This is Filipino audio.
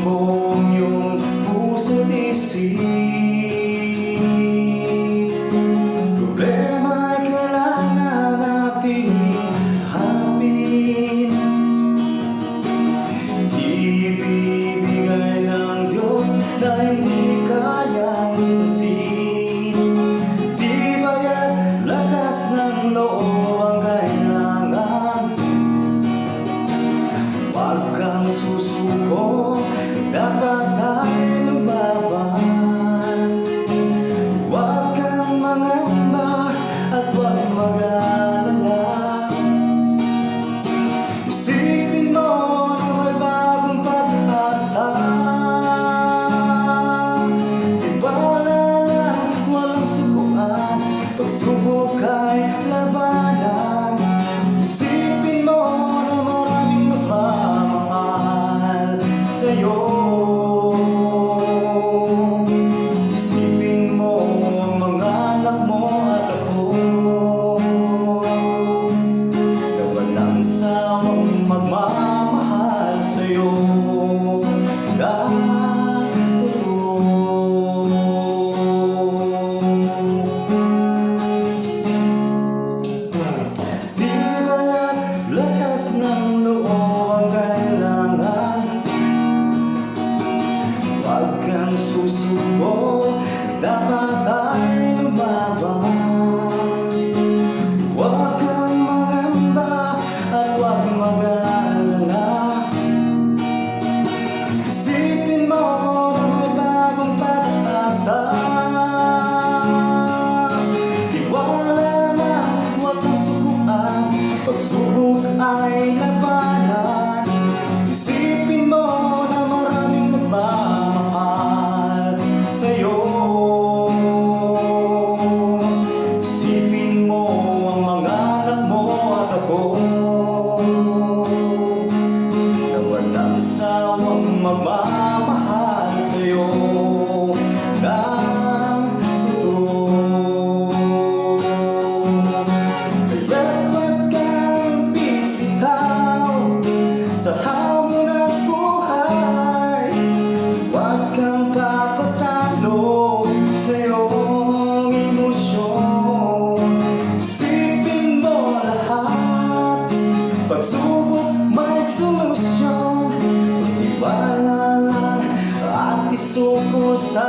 mo ang iyong puso't isip. Problema ay kailangan nating harapin. Hindi ibibigay ng Diyos na hindi kayang lutasin. Di baya't lakas ng loob ang kailangan. Huwag kang susuko, dapat tayo lumaban. Huwag kang mangamba at huwag mag-alala. Isipin mo na may bagong pag-asa. Tiwala lang, walang sukuan, pagsubok ay labanan. Isipin mo na maraming magmamahal sa'yo. Isipin mo ang mga anak mo at ako, na walang sawang magmamahal sa'yo na totoo. Di ba't lakas ng loob ang kailangan. Huwag kang susuko, dapat ay lumaban. Huwag kang mangamba at huwag mag-alala. Isipin mo na may bagong pag-asa. Tiwala na, huwag kang sukuan, pagsubok ay labanan. Isipin mo na maraming nagmamahal sa'yo. Isipin mo ang mga anak mo at ako, na walang sawang magmamahal sa'yo ng totoo. Kaya't huwag kang bibitaw sa hamon ng buhay. Huwag kang papatalo sa iyong emosyon. Isipin mo lahat, pagsubok may solusyon. Tiwala lang at isuko sa